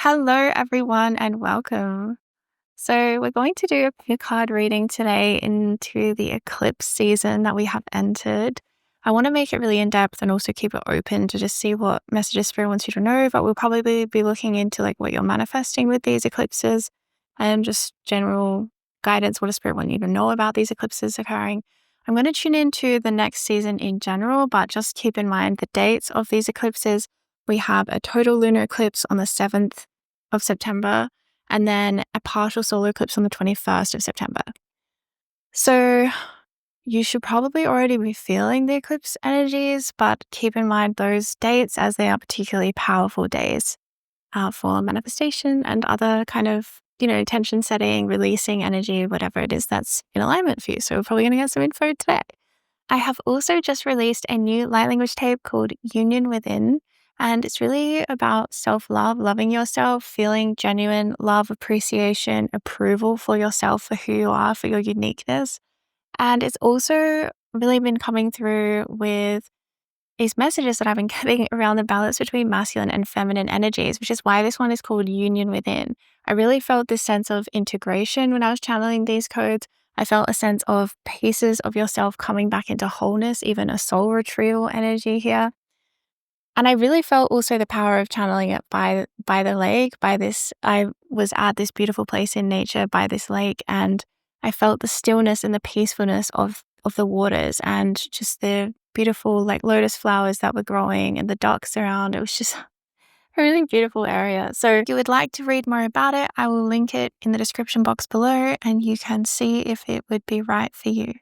Hello, everyone, and welcome. So, we're going to do a few card reading today into the eclipse season that we have entered. I want to make it really in depth and also keep it open to just see what messages Spirit wants you to know. But we'll probably be looking into like what you're manifesting with these eclipses and just general guidance. What does Spirit want you to know about these eclipses occurring? I'm going to tune into the next season in general, but just keep in mind the dates of these eclipses. We have a total lunar eclipse on the 7th of September, and then a partial solar eclipse on the 21st of September. So you should probably already be feeling the eclipse energies, but keep in mind those dates as they are particularly powerful days for manifestation and other kind of, tension setting, releasing energy, whatever it is that's in alignment for you. So we're probably going to get some info today. I have also just released a new light language tape called Union Within. And it's really about self-love, loving yourself, feeling genuine love, appreciation, approval for yourself, for who you are, for your uniqueness. And it's also really been coming through with these messages that I've been getting around the balance between masculine and feminine energies, which is why this one is called Union Within. I really felt this sense of integration when I was channeling these codes. I felt a sense of pieces of yourself coming back into wholeness, even a soul retrieval energy here. And I really felt also the power of channeling it by the lake, I was at this beautiful place in nature by this lake, and I felt the stillness and the peacefulness of the waters and just the beautiful like lotus flowers that were growing and the ducks around. It was just a really beautiful area. So if you would like to read more about it, I will link it in the description box below and you can see if it would be right for you.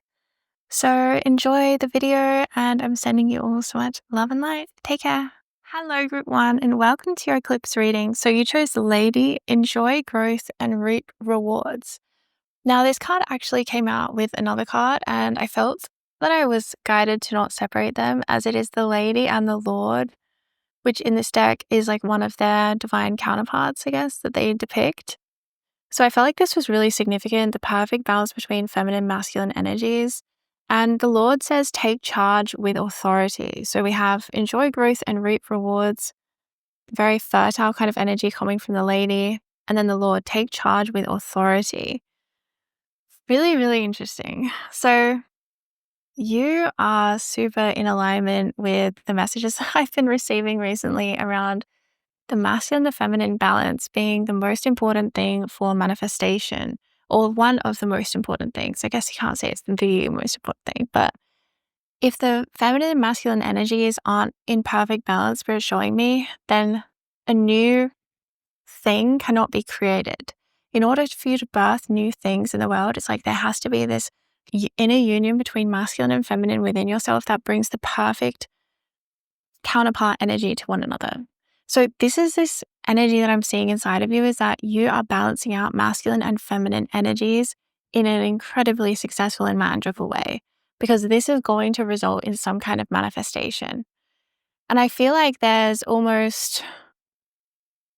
So enjoy the video and I'm sending you all so much love and light. Take care. Hello, group 1, and welcome to your eclipse reading. So you chose the Lady, enjoy growth and reap rewards. Now this card actually came out with another card and I felt that I was guided to not separate them as it is the Lady and the Lord, which in this deck is like one of their divine counterparts, I guess, that they depict. So I felt like this was really significant, the perfect balance between feminine and masculine energies. And the Lord says, take charge with authority. So we have enjoy growth and reap rewards, very fertile kind of energy coming from the Lady. And then the Lord, take charge with authority. Really, really interesting. So you are super in alignment with the messages that I've been receiving recently around the masculine and the feminine balance being the most important thing for manifestation, or one of the most important things. I guess you can't say it's the most important thing, but if the feminine and masculine energies aren't in perfect balance, Spirit showing me, then a new thing cannot be created. In order for you to birth new things in the world, it's like there has to be this inner union between masculine and feminine within yourself that brings the perfect counterpart energy to one another. So this energy that I'm seeing inside of you is that you are balancing out masculine and feminine energies in an incredibly successful and manageable way, because this is going to result in some kind of manifestation. And I feel like there's almost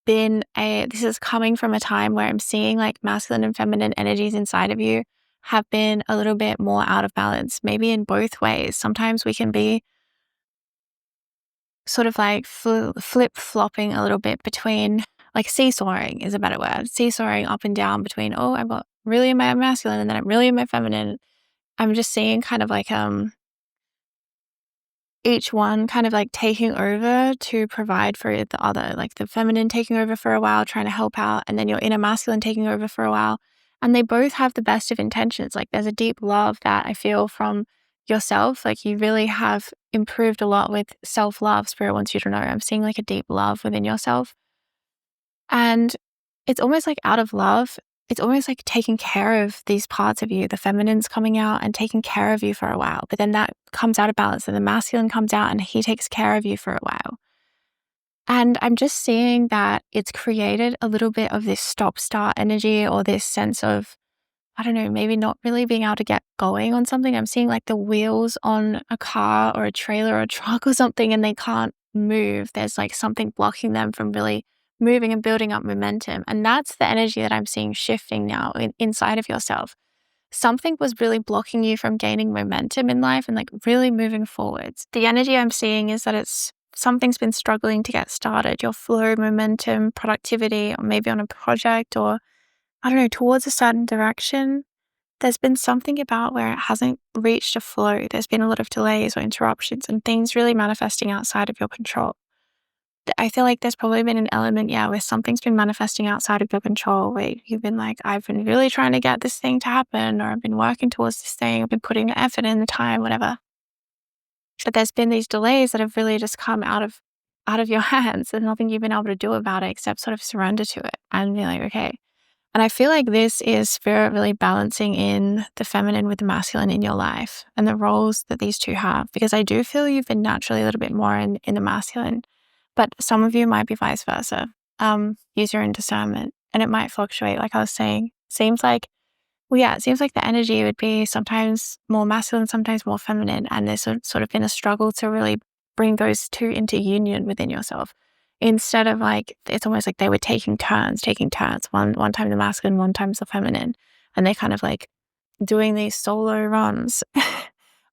been this is coming from a time where I'm seeing like masculine and feminine energies inside of you have been a little bit more out of balance, maybe in both ways. Sometimes we can be sort of like flip-flopping a little bit between, like seesawing is a better word, seesawing up and down between, oh, I'm really in my masculine and then I'm really in my feminine. I'm just seeing kind of like each one kind of like taking over to provide for the other, like the feminine taking over for a while, trying to help out, and then your inner masculine taking over for a while. And they both have the best of intentions. Like there's a deep love that I feel from yourself. Like you really have improved a lot with self-love. Spirit wants you to know. I'm seeing like a deep love within yourself. And it's almost like out of love, it's almost like taking care of these parts of you. The feminine's coming out and taking care of you for a while, but then that comes out of balance and the masculine comes out and he takes care of you for a while. And I'm just seeing that it's created a little bit of this stop-start energy, or this sense of, I don't know, maybe not really being able to get going on something. I'm seeing like the wheels on a car or a trailer or a truck or something and they can't move. There's like something blocking them from really moving and building up momentum. And that's the energy that I'm seeing shifting now inside of yourself. Something was really blocking you from gaining momentum in life and like really moving forwards. The energy I'm seeing is that it's something's been struggling to get started, your flow, momentum, productivity, or maybe on a project, or I don't know, towards a certain direction, there's been something about where it hasn't reached a flow. There's been a lot of delays or interruptions and things really manifesting outside of your control. I feel like there's probably been an element, where something's been manifesting outside of your control, where you've been like, I've been really trying to get this thing to happen, or I've been working towards this thing, I've been putting the effort in, the time, whatever. But there's been these delays that have really just come out of your hands. There's nothing you've been able to do about it except sort of surrender to it and be like, okay. And I feel like this is spirit really balancing in the feminine with the masculine in your life and the roles that these two have. Because I do feel you've been naturally a little bit more in the masculine, but some of you might be vice versa. Use your own discernment, and it might fluctuate. Like I was saying, it seems like the energy would be sometimes more masculine, sometimes more feminine. And there's sort of been a struggle to really bring those two into union within yourself. Instead of like, it's almost like they were taking turns, one time the masculine, one time the feminine. And they kind of like doing these solo runs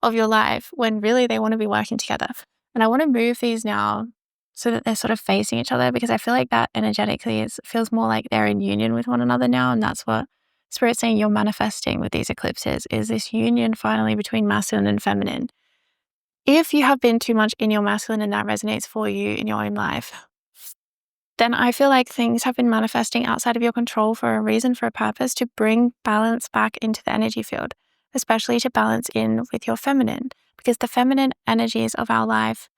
of your life when really they want to be working together. And I want to move these now so that they're sort of facing each other, because I feel like that energetically feels more like they're in union with one another now. And that's what Spirit's saying you're manifesting with these eclipses, is this union finally between masculine and feminine. If you have been too much in your masculine and that resonates for you in your own life, then I feel like things have been manifesting outside of your control for a reason, for a purpose, to bring balance back into the energy field, especially to balance in with your feminine, because the feminine energies of our life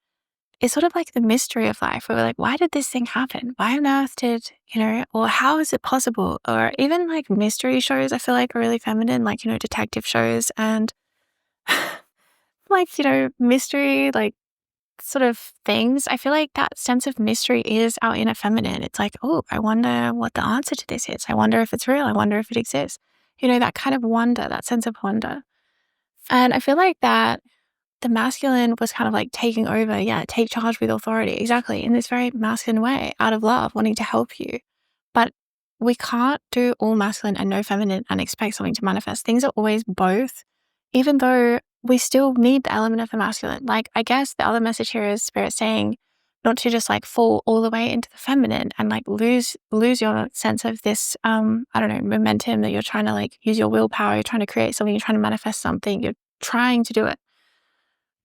is sort of like the mystery of life, where we're like, why did this thing happen? Why on earth did, or how is it possible? Or even like mystery shows, I feel like are really feminine, like, detective shows and like, mystery, like sort of things. I feel like that sense of mystery is our inner feminine. It's like, oh, I wonder what the answer to this is. I wonder if it's real. I wonder if it exists. That kind of wonder, that sense of wonder. And I feel like that the masculine was kind of like taking over, take charge with authority, exactly, in this very masculine way, out of love, wanting to help you. But we can't do all masculine and no feminine and expect something to manifest. Things are always both, even though we still need the element of the masculine. Like, I guess the other message here is Spirit saying not to just like fall all the way into the feminine and like lose your sense of this, momentum, that you're trying to like use your willpower, you're trying to create something, you're trying to manifest something, you're trying to do it.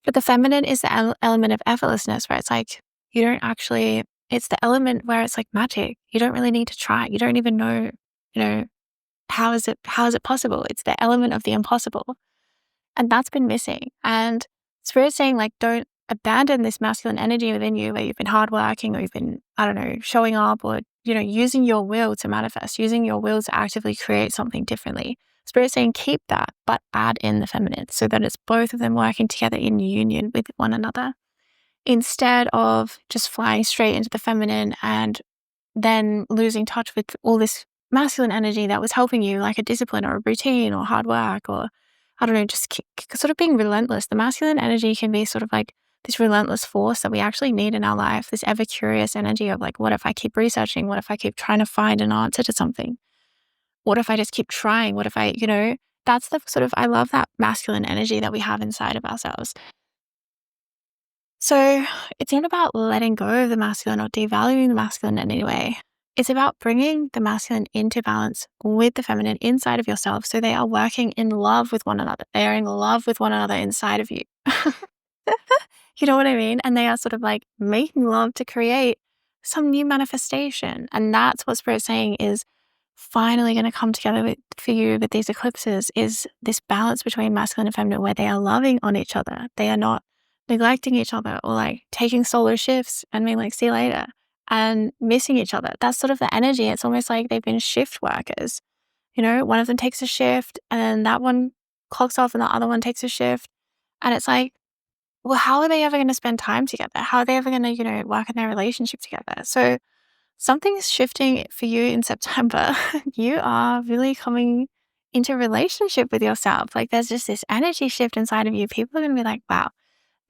But the feminine is the element of effortlessness, where it's like, it's the element where it's like magic. You don't really need to try. You don't even know, how is it possible? It's the element of the impossible. And that's been missing. And Spirit's saying, like, don't abandon this masculine energy within you, where you've been hardworking, or you've been, showing up, or, using your will to manifest, using your will to actively create something differently. Spirit's saying keep that, but add in the feminine, so that it's both of them working together in union with one another, instead of just flying straight into the feminine and then losing touch with all this masculine energy that was helping you, like a discipline or a routine or hard work, or just sort of being relentless. The masculine energy can be sort of like this relentless force that we actually need in our life, this ever curious energy of like, what if I keep researching? What if I keep trying to find an answer to something? What if I just keep trying? What if that's the sort of, I love that masculine energy that we have inside of ourselves. So it's not about letting go of the masculine or devaluing the masculine in any way. It's about bringing the masculine into balance with the feminine inside of yourself, so they are working in love with one another. They are in love with one another inside of you. You know what I mean? And they are sort of like making love to create some new manifestation. And that's what Spirit's saying is finally going to come together for you with these eclipses, is this balance between masculine and feminine, where they are loving on each other. They are not neglecting each other, or like taking solo shifts and being like, see you later, and missing each other. That's sort of the energy. It's almost like they've been shift workers. One of them takes a shift and then that one clocks off and the other one takes a shift. And it's like, well, how are they ever going to spend time together? How are they ever going to, work in their relationship together? So something's shifting for you in September. You are really coming into relationship with yourself. Like, there's just this energy shift inside of you. People are going to be like, wow.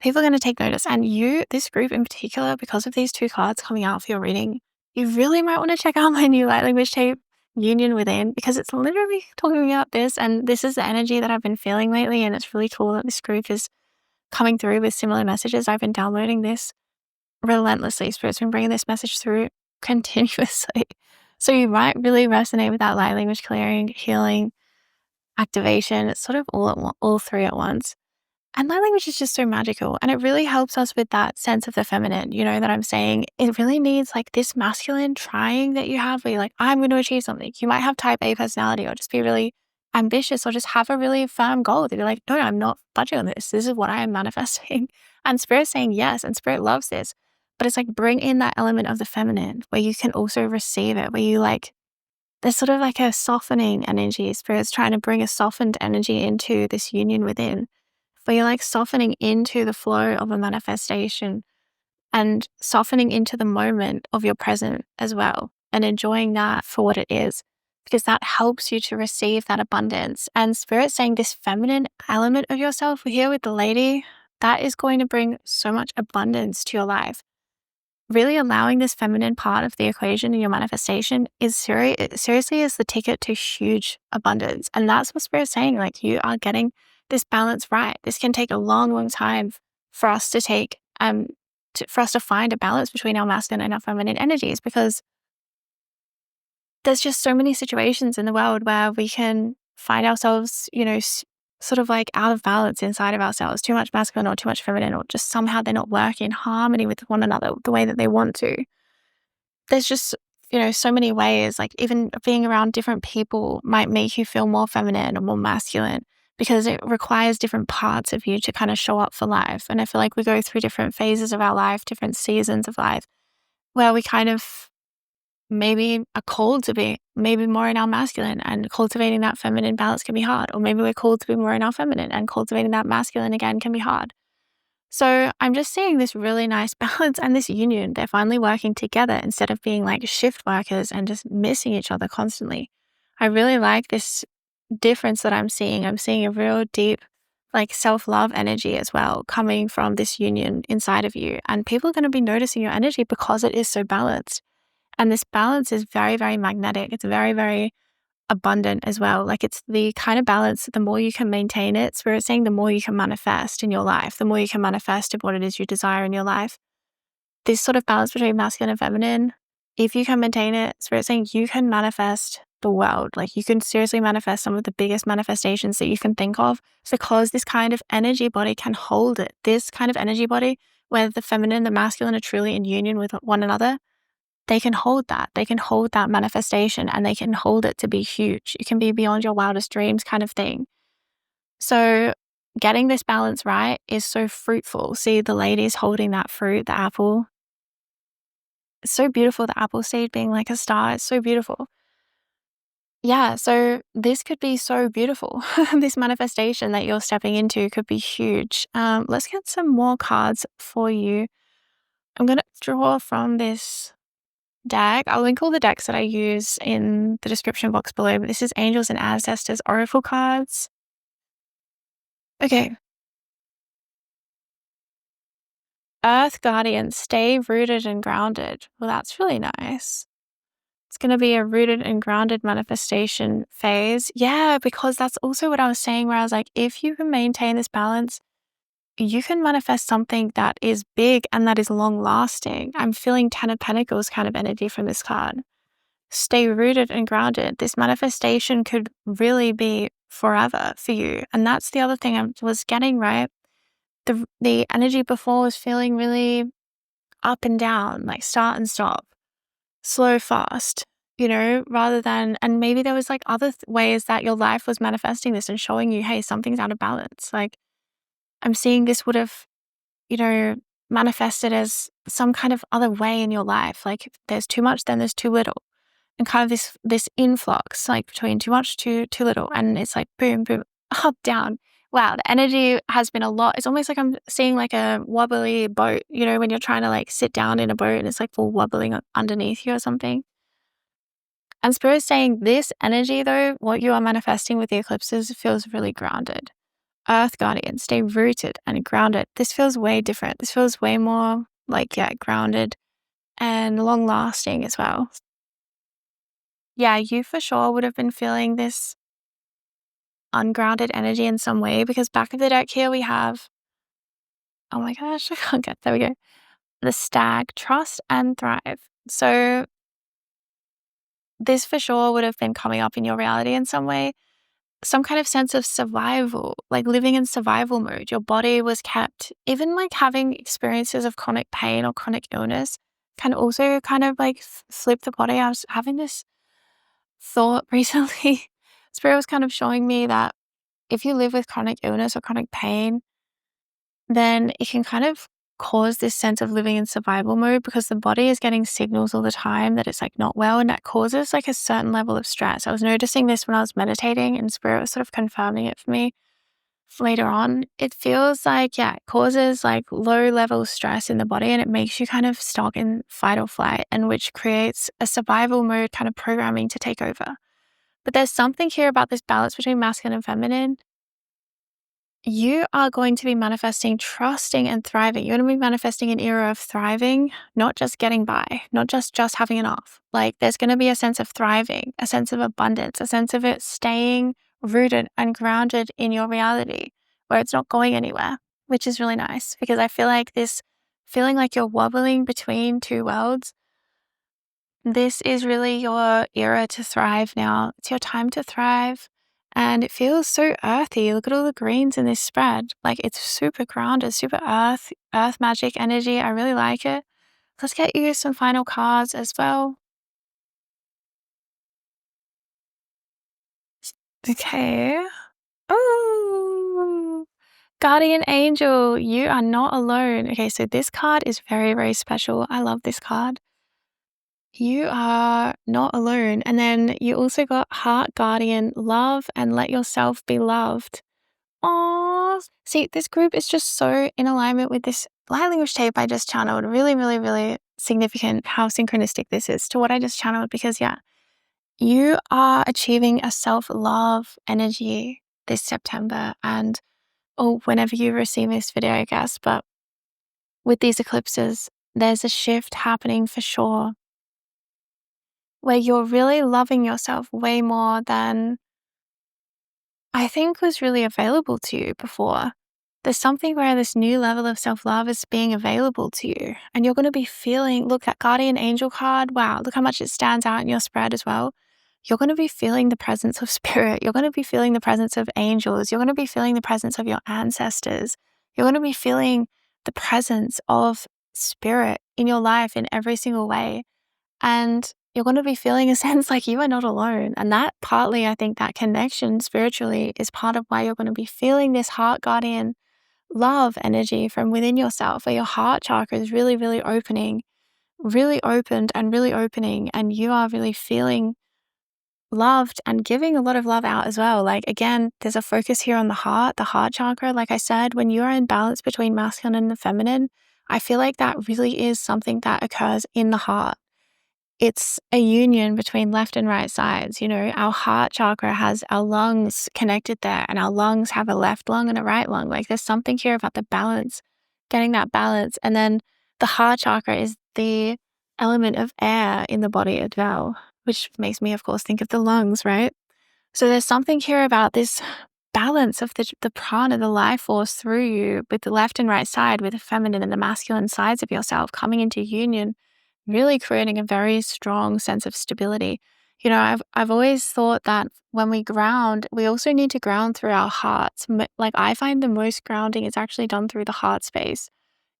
People are going to take notice. And this group in particular, because of these two cards coming out for your reading, you really might want to check out my new light language tape, Union Within, because it's literally talking about this. And this is the energy that I've been feeling lately. And it's really cool that this group is coming through with similar messages. I've been downloading this relentlessly. Spirit's been bringing this message through continuously. So you might really resonate with that light language clearing, healing, activation. It's sort of all three at once. And light language is just so magical. And it really helps us with that sense of the feminine, that I'm saying. It really needs like this masculine trying that you have where you're like, I'm going to achieve something. You might have type A personality or just be really ambitious or just have a really firm goal that you're like, no, I'm not budging on this. This is what I am manifesting. And Spirit's saying yes, and Spirit loves this. But it's like bring in that element of the feminine where you can also receive it, where you like, there's sort of like a softening energy. Spirit's trying to bring a softened energy into this union within, where you're like softening into the flow of a manifestation and softening into the moment of your present as well and enjoying that for what it is, because that helps you to receive that abundance. And Spirit saying this feminine element of yourself here with the lady, that is going to bring so much abundance to your life. Really allowing this feminine part of the equation in your manifestation is seriously is the ticket to huge abundance. And that's what Spirit's saying. Like, you are getting this balance right. This can take a long, long time for us to take, for us to find a balance between our masculine and our feminine energies, because there's just so many situations in the world where we can find ourselves, sort of like out of balance inside of ourselves, too much masculine or too much feminine, or just somehow they're not working in harmony with one another the way that they want to. There's just, so many ways, like even being around different people might make you feel more feminine or more masculine because it requires different parts of you to kind of show up for life. And I feel like we go through different phases of our life, different seasons of life, where we kind of maybe are called to be maybe more in our masculine, and cultivating that feminine balance can be hard. Or maybe we're called to be more in our feminine and cultivating that masculine again can be hard. So I'm just seeing this really nice balance and this union. They're finally working together instead of being like shift workers and just missing each other constantly. I really like this difference that I'm seeing. I'm seeing a real deep like self-love energy as well coming from this union inside of you. And people are going to be noticing your energy because it is so balanced. And this balance is very, very magnetic. It's very, very abundant as well. Like, it's the kind of balance, the more you can maintain it, Spirit's saying the more you can manifest in your life, the more you can manifest of what it is you desire in your life. This sort of balance between masculine and feminine, if you can maintain it, Spirit's saying you can manifest the world. Like, you can seriously manifest some of the biggest manifestations that you can think of, because this kind of energy body can hold it. This kind of energy body, where the feminine and the masculine are truly in union with one another, they can hold that. They can hold that manifestation, and they can hold it to be huge. It can be beyond your wildest dreams kind of thing. So getting this balance right is so fruitful. See the ladies holding that fruit, the apple. It's so beautiful. The apple seed being like a star. It's so beautiful. Yeah, so this could be so beautiful. This manifestation that you're stepping into could be huge. Let's get some more cards for you. I'm going to draw from this deck. I'll link all the decks that I use in the description box below, but this is Angels and Ancestors Oracle cards. Okay. Earth Guardian, stay rooted and grounded. Well, that's really nice. It's going to be a rooted and grounded manifestation phase. Yeah, because that's also what I was saying, where I was like, if you can maintain this balance, you can manifest something that is big and that is long lasting. I'm feeling 10 of Pentacles kind of energy from this card. Stay rooted and grounded. This manifestation could really be forever for you. And that's the other thing I was getting, right? The energy before was feeling really up and down, like start and stop, slow, fast, rather than, and maybe there was like other ways that your life was manifesting this and showing you, hey, something's out of balance. Like, I'm seeing this would have, manifested as some kind of other way in your life. Like, there's too much, then there's too little. And kind of this influx, like between too much to too little. And it's like boom, boom, up, down. Wow, the energy has been a lot. It's almost like I'm seeing like a wobbly boat, when you're trying to like sit down in a boat and it's like full wobbling underneath you or something. And Spirit is saying this energy, though, what you are manifesting with the eclipses, feels really grounded. Earth Guardian, stay rooted and grounded. This feels way different. This feels way more like, grounded and long lasting as well. Yeah, you for sure would have been feeling this ungrounded energy in some way, because back of the deck here we have, oh my gosh, I can't get, there we go. the stag, trust and thrive. So this for sure would have been coming up in your reality in some way. Some kind of sense of survival, like living in survival mode. Your body was kept, even like having experiences of chronic pain or chronic illness can also kind of like flip the body. I was having this thought recently. Spirit was kind of showing me that if you live with chronic illness or chronic pain, then it can kind of cause this sense of living in survival mode because the body is getting signals all the time that it's like not well, and that causes like a certain level of stress. I was noticing this when I was meditating, and Spirit was sort of confirming it for me later on. It feels like, yeah, it causes like low level stress in the body, and it makes you kind of stuck in fight or flight, and which creates a survival mode kind of programming to take over. But there's something here about this balance between masculine and feminine. You are going to be manifesting trusting and thriving. You're going to be manifesting an era of thriving, not just getting by, not just having enough. Like there's going to be a sense of thriving, a sense of abundance, a sense of it staying rooted and grounded in your reality where it's not going anywhere, which is really nice because I feel like this feeling like you're wobbling between two worlds. This is really your era to thrive now. It's your time to thrive. And it feels so earthy. Look at all the greens in this spread. Like it's super grounded, super earth magic energy. I really like it. Let's get you some final cards as well. Okay. Oh, Guardian Angel, you are not alone. Okay, so this card is very, very special. I love this card. You are not alone. And then you also got Heart Guardian, love and let yourself be loved. Oh, see, this group is just so in alignment with this light language tape I just channeled. Really, really, really significant how synchronistic this is to what I just channeled because, yeah, you are achieving a self-love energy this September or whenever you receive this video, I guess. But with these eclipses, there's a shift happening for sure where you're really loving yourself way more than I think was really available to you before. There's something where this new level of self-love is being available to you, and you're going to be feeling, look, that Guardian Angel card, wow, look how much it stands out in your spread as well. You're going to be feeling the presence of spirit. You're going to be feeling the presence of angels. You're going to be feeling the presence of your ancestors. You're going to be feeling the presence of spirit in your life in every single way. And you're going to be feeling a sense like you are not alone. And that partly, I think that connection spiritually is part of why you're going to be feeling this heart guardian love energy from within yourself, where your heart chakra is really, really opening, really opened and really opening. And you are really feeling loved and giving a lot of love out as well. Like, again, there's a focus here on the heart chakra. Like I said, when you are in balance between masculine and the feminine, I feel like that really is something that occurs in the heart. It's a union between left and right sides. You know, our heart chakra has our lungs connected there, and our lungs have a left lung and a right lung. Like there's something here about the balance, getting that balance. And then the heart chakra is the element of air in the body as well, which makes me, of course, think of the lungs, right? So there's something here about this balance of the prana, the life force through you with the left and right side, with the feminine and the masculine sides of yourself coming into union, really creating a very strong sense of stability. You know, I've always thought that when we ground, we also need to ground through our hearts. Like I find the most grounding is actually done through the heart space,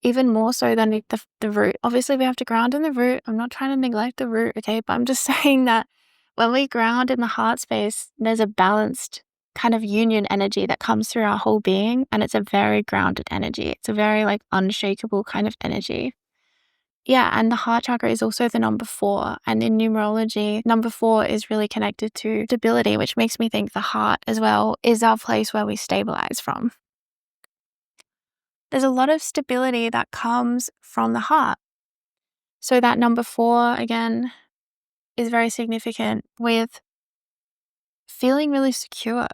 even more so than the root. Obviously, we have to ground in the root. I'm not trying to neglect the root, okay? But I'm just saying that when we ground in the heart space, there's a balanced kind of union energy that comes through our whole being, and it's a very grounded energy. It's a very like unshakable kind of energy. Yeah, and the heart chakra is also the number 4. And in numerology, number 4 is really connected to stability, which makes me think the heart as well is our place where we stabilize from. There's a lot of stability that comes from the heart. So that number 4, again, is very significant with feeling really secure.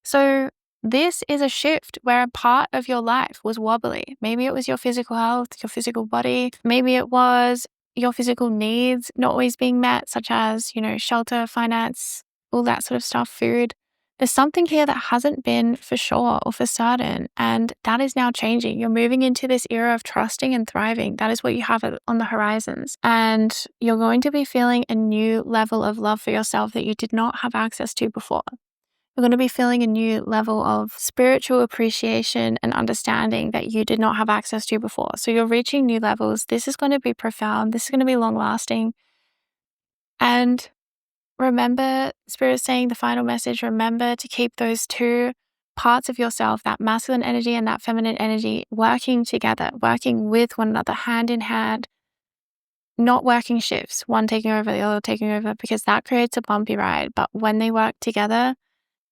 So this is a shift where a part of your life was wobbly. Maybe it was your physical health, your physical body. Maybe it was your physical needs not always being met, such as, you know, shelter, finance, all that sort of stuff, food. There's something here that hasn't been for sure or for certain, and that is now changing. You're moving into this era of trusting and thriving. That is what you have on the horizons. And you're going to be feeling a new level of love for yourself that you did not have access to before. You're going to be feeling a new level of spiritual appreciation and understanding that you did not have access to before. So you're reaching new levels. This is going to be profound. This is going to be long lasting. And remember, Spirit saying the final message, remember to keep those two parts of yourself, that masculine energy and that feminine energy, working together, working with one another, hand in hand, not working shifts, one taking over, the other taking over, because that creates a bumpy ride. But when they work together,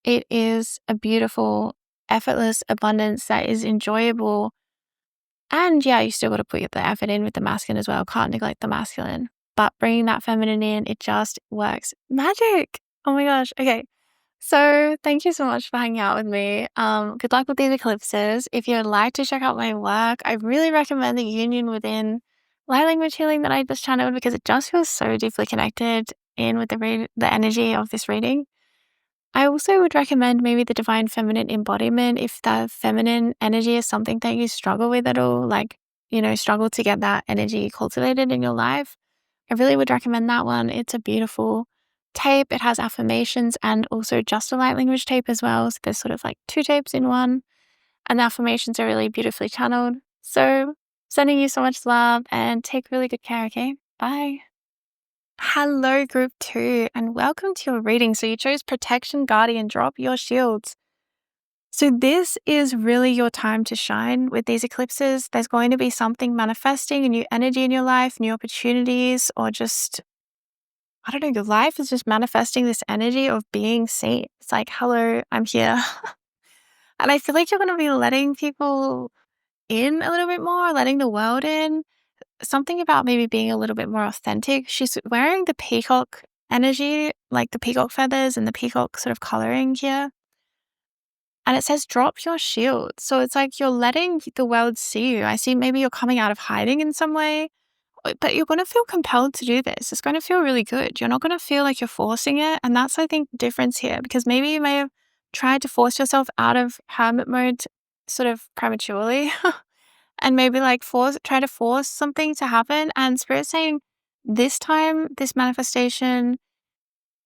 it is a beautiful, effortless abundance that is enjoyable. And yeah, you still got to put the effort in with the masculine as well. Can't neglect the masculine. But bringing that feminine in, it just works. Magic. Oh my gosh. Okay. So thank you so much for hanging out with me. Good luck with these eclipses. If you'd like to check out my work, I really recommend the union within light language healing that I just channeled, because it just feels so deeply connected in with the energy of this reading. I also would recommend maybe the Divine Feminine Embodiment if the feminine energy is something that you struggle with at all, like, struggle to get that energy cultivated in your life. I really would recommend that one. It's a beautiful tape. It has affirmations and also just a light language tape as well. So there's sort of like two tapes in one, and the affirmations are really beautifully channeled. So sending you so much love and take really good care, okay? Bye. Hello, group 2, and welcome to your reading. So you chose Protection, Guardian, Drop Your Shields. So this is really your time to shine with these eclipses. There's going to be something manifesting, a new energy in your life, new opportunities, or just, I don't know, your life is just manifesting this energy of being seen. It's like, hello, I'm here. And I feel like you're going to be letting people in a little bit more, letting the world in. Something about maybe being a little bit more authentic. She's wearing the peacock energy, like the peacock feathers and the peacock sort of coloring here. And it says, drop your shield. So it's like you're letting the world see you. I see maybe you're coming out of hiding in some way, but you're going to feel compelled to do this. It's going to feel really good. You're not going to feel like you're forcing it. And that's, I think, the difference here, because maybe you may have tried to force yourself out of hermit mode sort of prematurely. And maybe like try to force something to happen. And Spirit's saying this time, this manifestation,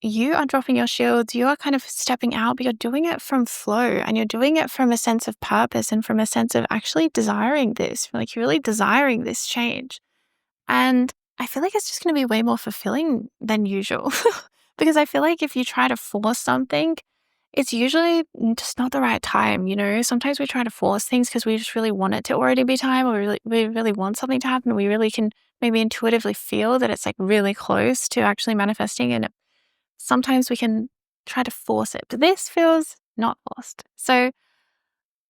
you are dropping your shields, you are kind of stepping out, but you're doing it from flow, and you're doing it from a sense of purpose and from a sense of actually desiring this, like you're really desiring this change. And I feel like it's just going to be way more fulfilling than usual. Because I feel like if you try to force something, it's usually just not the right time, Sometimes we try to force things because we just really want it to already be time, or we really want something to happen. We really can maybe intuitively feel that it's like really close to actually manifesting, and sometimes we can try to force it. But this feels not forced. So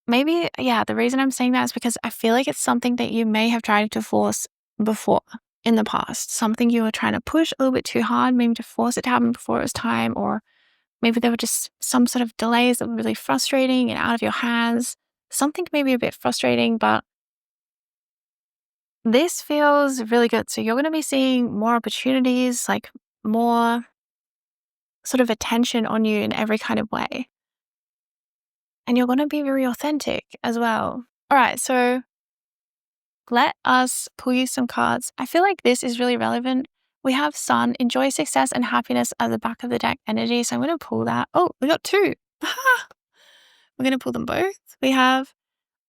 maybe, yeah, the reason I'm saying that is because I feel like it's something that you may have tried to force before in the past. Something you were trying to push a little bit too hard, maybe to force it to happen before it was time, or maybe there were just some sort of delays that were really frustrating and out of your hands. Something maybe a bit frustrating, but this feels really good. So you're going to be seeing more opportunities, like more sort of attention on you in every kind of way. And you're going to be very authentic as well. All right, so let us pull you some cards. I feel like this is really relevant. We have Sun, enjoy success and happiness at the back of the deck energy. So I'm going to pull that. Oh, we got two. We're going to pull them both. We have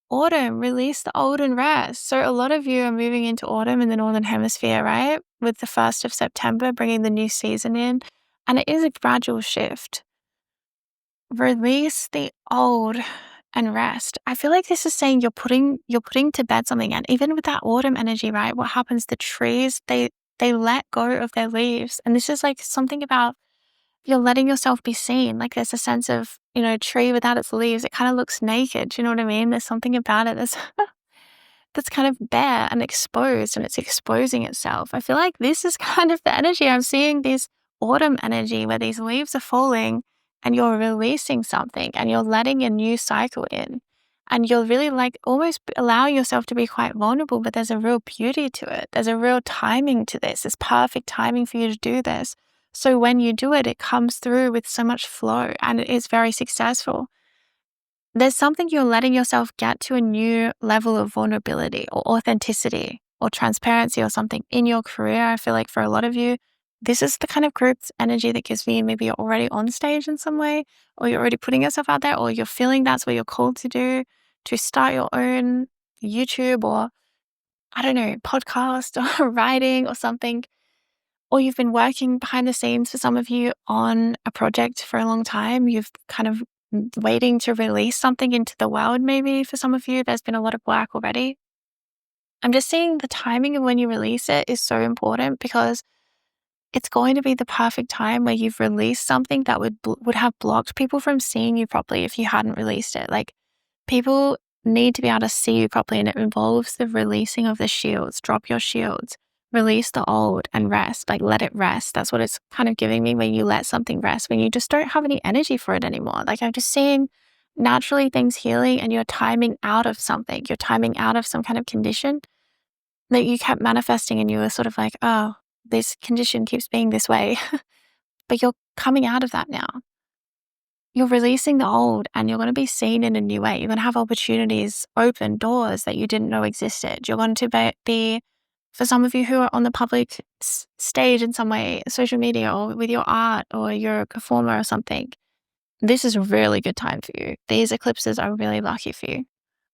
Autumn, release the old and rest. So a lot of you are moving into autumn in the Northern Hemisphere, right? With the 1st of September, bringing the new season in. And it is a gradual shift. Release the old and rest. I feel like this is saying you're putting to bed something. And even with that autumn energy, right? What happens? The trees, they let go of their leaves. And this is like something about you're letting yourself be seen. Like there's a sense of, a tree without its leaves. It kind of looks naked. Do you know what I mean? There's something about it that's kind of bare and exposed, and it's exposing itself. I feel like this is kind of the energy I'm seeing, this autumn energy where these leaves are falling and you're releasing something and you're letting a new cycle in. And you're really like almost allowing yourself to be quite vulnerable, but there's a real beauty to it. There's a real timing to this. It's perfect timing for you to do this. So when you do it, it comes through with so much flow and it is very successful. There's something you're letting yourself get to a new level of vulnerability or authenticity or transparency or something in your career. I feel like for a lot of you, this is the kind of group's energy that gives me maybe you're already on stage in some way, or you're already putting yourself out there, or you're feeling that's what you're called to do, to start your own YouTube or I don't know, podcast or writing or something. Or you've been working behind the scenes for some of you on a project for a long time. You've kind of waiting to release something into the world, maybe for some of you. There's been a lot of work already. I'm just seeing the timing of when you release it is so important because it's going to be the perfect time where you've released something that would have blocked people from seeing you properly if you hadn't released it. Like people need to be able to see you properly, and it involves the releasing of the shields. Drop your shields, release the old and rest, like let it rest. That's what it's kind of giving me when you let something rest, when you just don't have any energy for it anymore. Like I'm just seeing naturally things healing and you're timing out of something. You're timing out of some kind of condition that you kept manifesting and you were sort of like, oh, this condition keeps being this way. But you're coming out of that now. You're releasing the old and you're going to be seen in a new way. You're going to have opportunities, open doors that you didn't know existed. You're going to be for some of you who are on the public stage in some way, social media or with your art or you're a performer or something, this is a really good time for you. These eclipses are really lucky for you.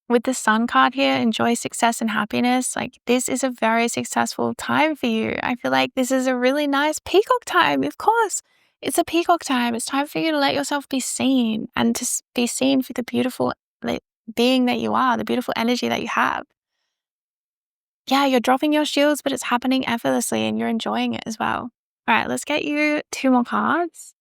With the sun card here, enjoy success and happiness. Like this is a very successful time for you. I feel like this is a really nice peacock time. Of course, it's a peacock time. It's time for you to let yourself be seen and to be seen for the beautiful like, being that you are, the beautiful energy that you have. Yeah, you're dropping your shields, but it's happening effortlessly and you're enjoying it as well. All right, let's get you 2 more cards.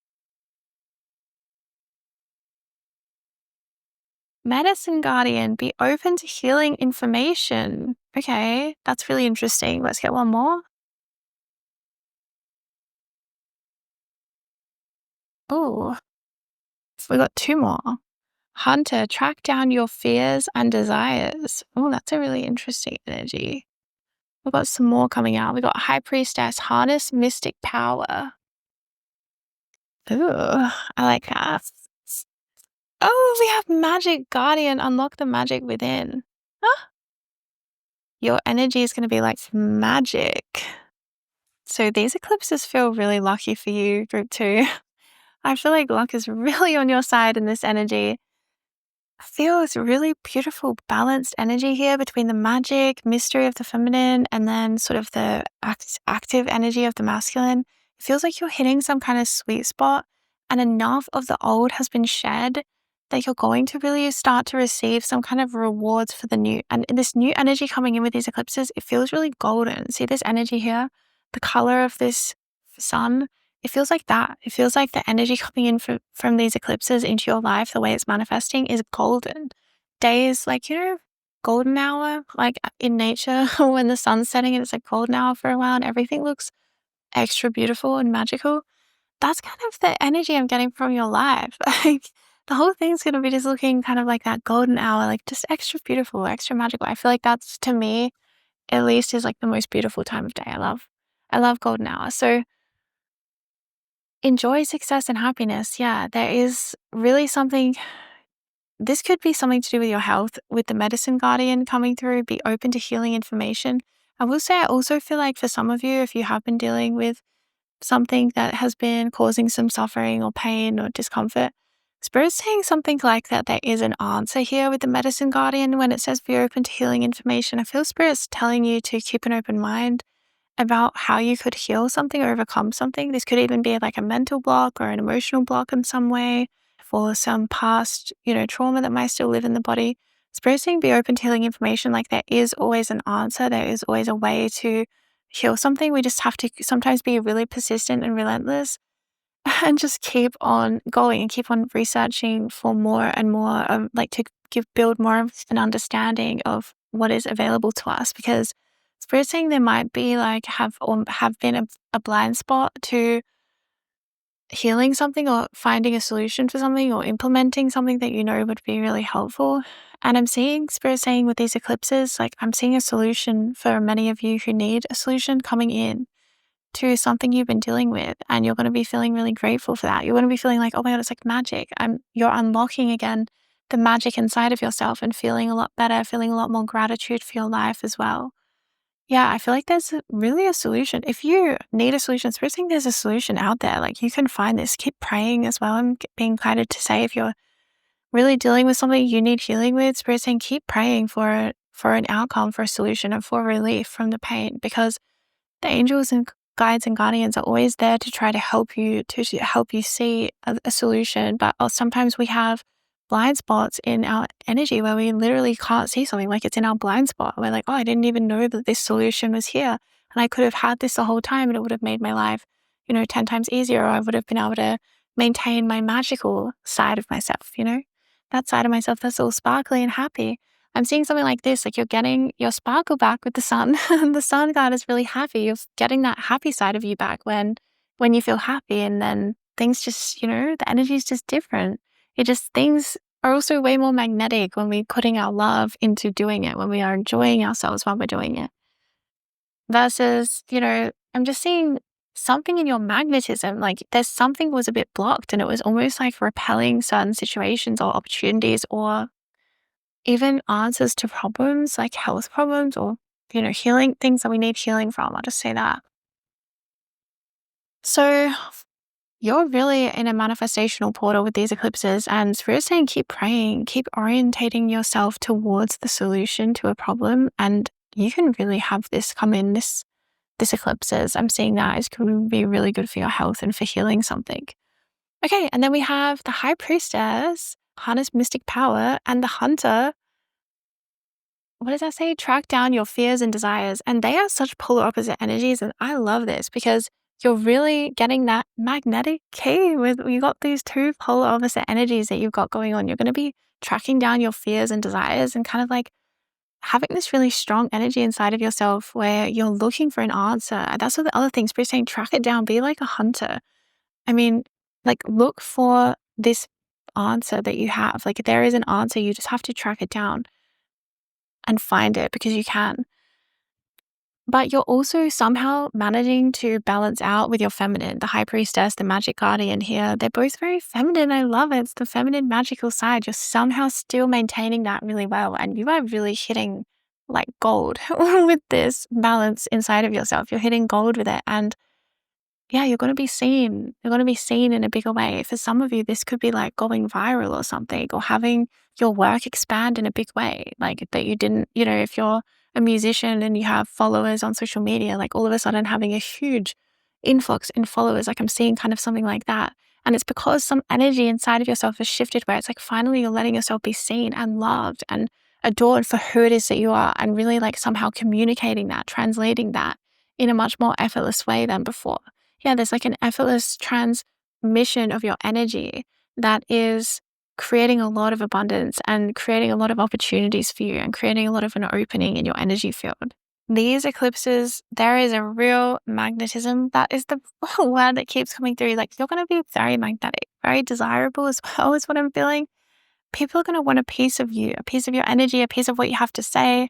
Medicine Guardian, be open to healing information. Okay, that's really interesting. Let's get one more. Oh, we got 2 more. Hunter, track down your fears and desires. Oh, that's a really interesting energy. We've got some more coming out. We got High Priestess, harness mystic power. Ooh, I like that. Oh, we have Magic Guardian, unlock the magic within. Huh? Your energy is going to be like magic. So these eclipses feel really lucky for you, group 2. I feel like luck is really on your side in this energy. I feel it's really beautiful, balanced energy here between the magic, mystery of the feminine, and then sort of the active energy of the masculine. It feels like you're hitting some kind of sweet spot, and enough of the old has been shed that you're going to really start to receive some kind of rewards for the new. And this new energy coming in with these eclipses, it feels really golden. See this energy here? The color of this sun, it feels like that. It feels like the energy coming in from these eclipses into your life, the way it's manifesting is golden. Days like, golden hour, like in nature when the sun's setting and it's like golden hour for a while and everything looks extra beautiful and magical. That's kind of the energy I'm getting from your life. Like the whole thing's going to be just looking kind of like that golden hour, like just extra beautiful, extra magical. I feel like that's, to me, at least, is like the most beautiful time of day. I love golden hour. So enjoy success and happiness. Yeah, there is really something. This could be something to do with your health, with the medicine guardian coming through. Be open to healing information. I will say, I also feel like for some of you, if you have been dealing with something that has been causing some suffering or pain or discomfort, Spirit's saying something like that there is an answer here with the medicine guardian when it says be open to healing information. I feel Spirit's telling you to keep an open mind about how you could heal something or overcome something. This could even be like a mental block or an emotional block in some way for some past, trauma that might still live in the body. Spirit saying be open to healing information, like there is always an answer. There is always a way to heal something. We just have to sometimes be really persistent and relentless and just keep on going and keep on researching for more and more, like to build more of an understanding of what is available to us, because Spirit saying there might be like have been a blind spot to healing something or finding a solution for something or implementing something that would be really helpful. And I'm seeing Spirit saying with these eclipses, like I'm seeing a solution for many of you who need a solution coming in. to something you've been dealing with, and you're going to be feeling really grateful for that. You're going to be feeling like, oh my God, it's like magic. You're unlocking again the magic inside of yourself and feeling a lot better, feeling a lot more gratitude for your life as well. Yeah, I feel like there's really a solution. If you need a solution, Spirit's saying there's a solution out there. Like, you can find this. Keep praying as well. I'm being guided to say, if you're really dealing with something you need healing with, Spirit's saying keep praying for an outcome, for a solution, and for relief from the pain, because the angels and guides and guardians are always there to try to help you, to help you see a solution. But sometimes we have blind spots in our energy where we literally can't see something, like it's in our blind spot. We're like, oh, I didn't even know that this solution was here. And I could have had this the whole time and it would have made my life, 10 times easier. Or I would have been able to maintain my magical side of myself, that side of myself that's all sparkly and happy. I'm seeing something like this, like you're getting your sparkle back with the sun. The sun god is really happy. You're getting that happy side of you back when you feel happy, and then things just, the energy is just different. Things are also way more magnetic when we're putting our love into doing it, when we are enjoying ourselves while we're doing it. Versus, I'm just seeing something in your magnetism, like there's something was a bit blocked and it was almost like repelling certain situations or opportunities, or even answers to problems like health problems, or, healing things that we need healing from. I'll just say that. So you're really in a manifestational portal with these eclipses, and Spirit's saying keep praying, keep orientating yourself towards the solution to a problem, and you can really have this come in this eclipses. I'm seeing that is going to be really good for your health and for healing something. Okay, and then we have the High Priestess, harness mystic power, and the Hunter. What does that say? Track down your fears and desires. And they are such polar opposite energies. And I love this because you're really getting that magnetic key with, you got these two polar opposite energies that you've got going on. You're going to be tracking down your fears and desires and kind of like having this really strong energy inside of yourself where you're looking for an answer. And that's what the other things, Spirit's saying, track it down, be like a hunter. I mean, like, look for this answer that you have. Like, there is an answer, you just have to track it down and find it, because you can. But you're also somehow managing to balance out with your feminine. The High Priestess, the Magic Guardian here, they're both very feminine. I love it. It's the feminine magical side. You're somehow still maintaining that really well. And you are really hitting like gold with this balance inside of yourself. You're hitting gold with it. And yeah, you're going to be seen. You're going to be seen in a bigger way. For some of you, this could be like going viral or something, or having your work expand in a big way. Like that you didn't, if you're a musician and you have followers on social media, like all of a sudden having a huge influx in followers. Like I'm seeing kind of something like that. And it's because some energy inside of yourself has shifted, where it's like finally you're letting yourself be seen and loved and adored for who it is that you are, and really like somehow communicating that, translating that in a much more effortless way than before. Yeah, there's like an effortless transmission of your energy that is creating a lot of abundance and creating a lot of opportunities for you and creating a lot of an opening in your energy field. These eclipses, there is a real magnetism. That is the word that keeps coming through. Like, you're going to be very magnetic, very desirable as well, is what I'm feeling. People are going to want a piece of you, a piece of your energy, a piece of what you have to say.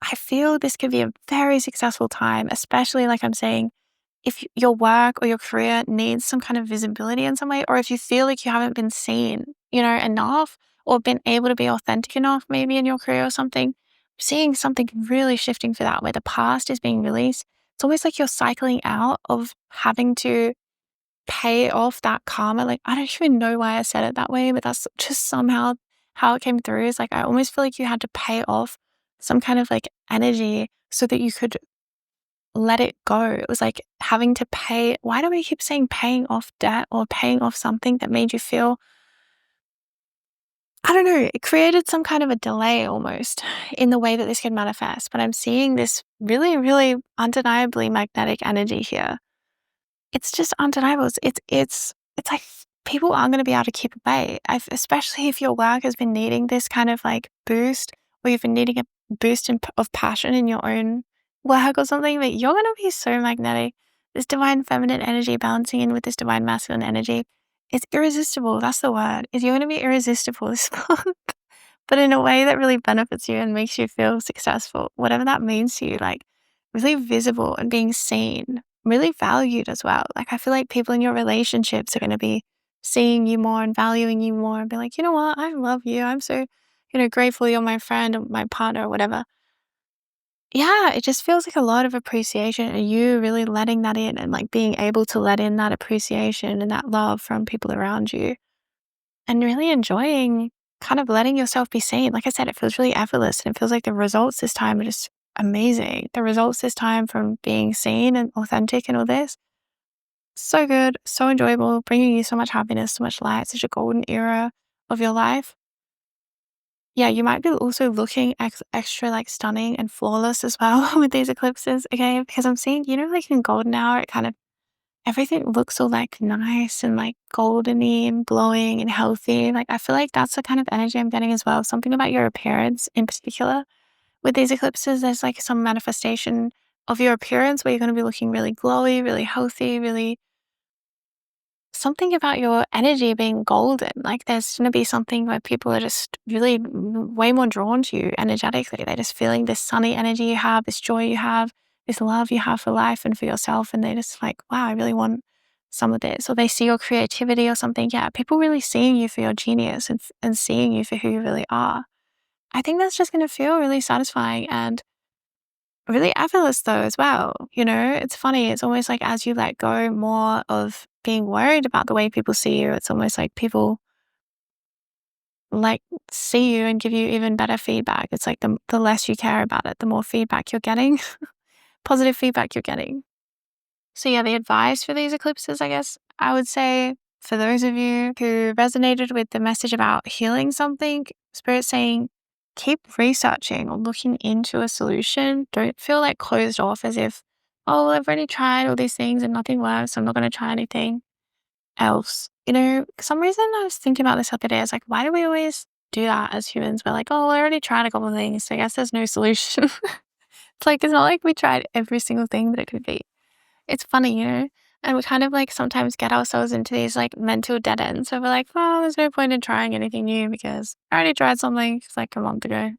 I feel this could be a very successful time, especially like I'm saying, if your work or your career needs some kind of visibility in some way, or if you feel like you haven't been seen, enough, or been able to be authentic enough, maybe in your career or something, seeing something really shifting for that, where the past is being released. It's almost like you're cycling out of having to pay off that karma. Like, I don't even know why I said it that way, but that's just somehow how it came through. Is like, I almost feel like you had to pay off some kind of like energy so that you could let it go. It was like having to pay. Why do we keep saying paying off debt or paying off something that made you feel, I don't know, it created some kind of a delay almost in the way that this can manifest. But I'm seeing this really, really undeniably magnetic energy here. It's just undeniable. It's like people aren't going to be able to keep away, especially if your work has been needing this kind of like boost, or you've been needing a boost of passion in your own work or something. But you're going to be so magnetic. This divine feminine energy balancing in with this divine masculine energy, it's irresistible. That's the word. Is you're going to be irresistible this month, but in a way that really benefits you and makes you feel successful, whatever that means to you. Like really visible and being seen really valued as well. Like, I feel like people in your relationships are going to be seeing you more and valuing you more and be like, you know what? I love you. I'm so, grateful you're my friend or my partner or whatever. Yeah, it just feels like a lot of appreciation and you really letting that in and like being able to let in that appreciation and that love from people around you and really enjoying kind of letting yourself be seen. Like I said, it feels really effortless and it feels like the results this time are just amazing. The results this time from being seen and authentic and all this, so good, so enjoyable, bringing you so much happiness, so much light, such a golden era of your life. Yeah, you might be also looking extra like stunning and flawless as well with these eclipses, okay? Because I'm seeing, like in golden hour, it kind of everything looks all like nice and like goldeny and glowing and healthy. Like I feel like that's the kind of energy I'm getting as well. Something about your appearance in particular. With these eclipses, there's like some manifestation of your appearance where you're going to be looking really glowy, really healthy, really something about your energy being golden. Like there's going to be something where people are just really way more drawn to you energetically. They're just feeling this sunny energy you have, this joy you have, this love you have for life and for yourself. And they're just like, wow, I really want some of this. Or they see your creativity or something. Yeah, people really seeing you for your genius and seeing you for who you really are. I think that's just going to feel really satisfying and really effortless though as well. It's funny. It's almost like as you let go more of being worried about the way people see you, it's almost like people like see you and give you even better feedback. It's like the less you care about it, the more feedback you're getting, positive feedback you're getting. So yeah, the advice for these eclipses, I guess I would say for those of you who resonated with the message about healing something, Spirit saying, keep researching or looking into a solution. Don't feel like closed off as if, oh, I've already tried all these things and nothing works. So I'm not going to try anything else. For some reason I was thinking about this the other day. I was like, why do we always do that as humans? We're like, oh, I already tried a couple of things. So I guess there's no solution. It's like, it's not like we tried every single thing that it could be. It's funny, and we kind of like sometimes get ourselves into these like mental dead ends. So we're like, oh, there's no point in trying anything new because I already tried something like a month ago,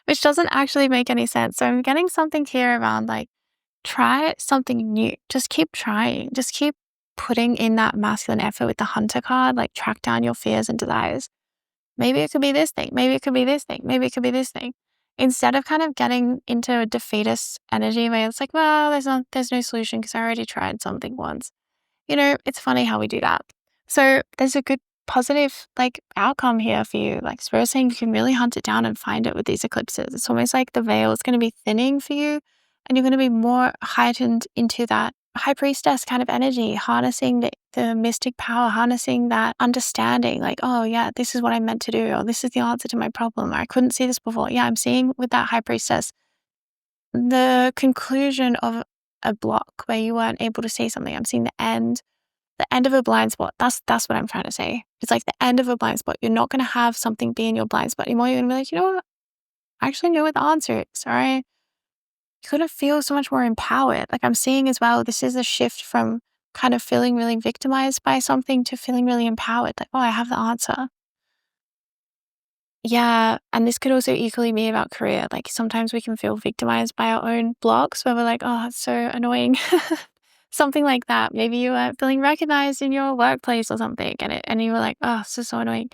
which doesn't actually make any sense. So I'm getting something here around like, try something new. Just keep trying. Just keep putting in that masculine effort with the hunter card, like track down your fears and desires. Maybe it could be this thing. Maybe it could be this thing. Maybe it could be this thing. Instead of kind of getting into a defeatist energy where it's like, well, there's no solution because I already tried something once. It's funny how we do that. So there's a good positive like outcome here for you. Like Spirit saying you can really hunt it down and find it with these eclipses. It's almost like the veil is going to be thinning for you and you're going to be more heightened into that high priestess kind of energy, harnessing the mystic power, harnessing that understanding like, oh yeah, this is what I'm meant to do, or this is the answer to my problem, or I couldn't see this before. Yeah, I'm seeing with that high priestess the conclusion of a block where you weren't able to see something. I'm seeing the end of a blind spot. That's what I'm trying to say. It's like the end of a blind spot. You're not going to have something be in your blind spot anymore. You're going to be like, you know what? I actually know what the answer is. All right. You're going to feel so much more empowered. Like I'm seeing as well, this is a shift from kind of feeling really victimized by something to feeling really empowered. Like, oh, I have the answer. Yeah. And this could also equally be about career. Like sometimes we can feel victimized by our own blocks where we're like, oh, it's so annoying. Something like that. Maybe you weren't feeling recognized in your workplace or something and you were like, oh, this is so annoying.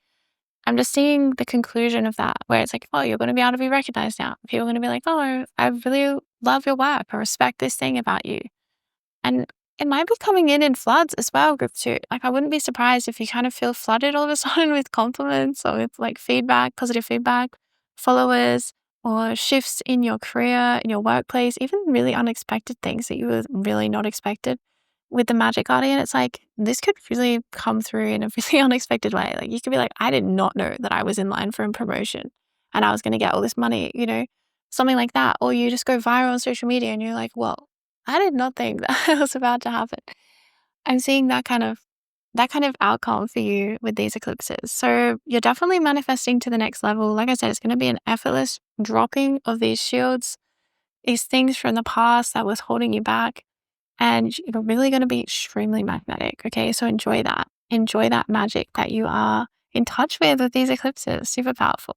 I'm just seeing the conclusion of that where it's like, oh, you're going to be able to be recognized now. People are going to be like, oh, I really love your work. I respect this thing about you. And it might be coming in floods as well, group two. Like I wouldn't be surprised if you kind of feel flooded all of a sudden with compliments or with like feedback, positive feedback, followers, or shifts in your career, in your workplace, even really unexpected things that you were really not expected. With the Magic Guardian, it's like this could really come through in a really unexpected way. Like you could be like, I did not know that I was in line for a promotion and I was going to get all this money, something like that. Or you just go viral on social media and you're like, well, I did not think that was about to happen. I'm seeing that kind of outcome for you with these eclipses. So you're definitely manifesting to the next level. Like I said, it's going to be an effortless dropping of these shields, these things from the past that was holding you back. And you're really going to be extremely magnetic. Okay. So enjoy that. Enjoy that magic that you are in touch with these eclipses. Super powerful.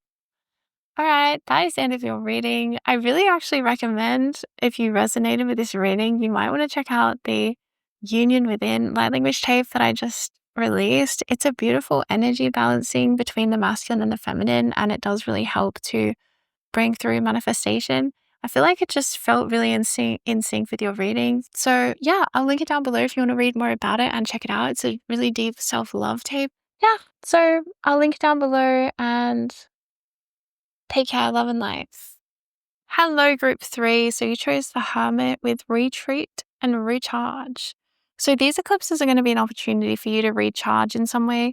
All right, that is the end of your reading. I really actually recommend if you resonated with this reading, you might want to check out the Union Within light language tape that I just released. It's a beautiful energy balancing between the masculine and the feminine, and it does really help to bring through manifestation. I feel like it just felt really in sync with your reading. So yeah, I'll link it down below if you want to read more about it and check it out. It's a really deep self-love tape. Yeah, so I'll link it down below and take care, love and light. Hello, group 3. So you chose the Hermit with retreat and recharge. So these eclipses are going to be an opportunity for you to recharge in some way.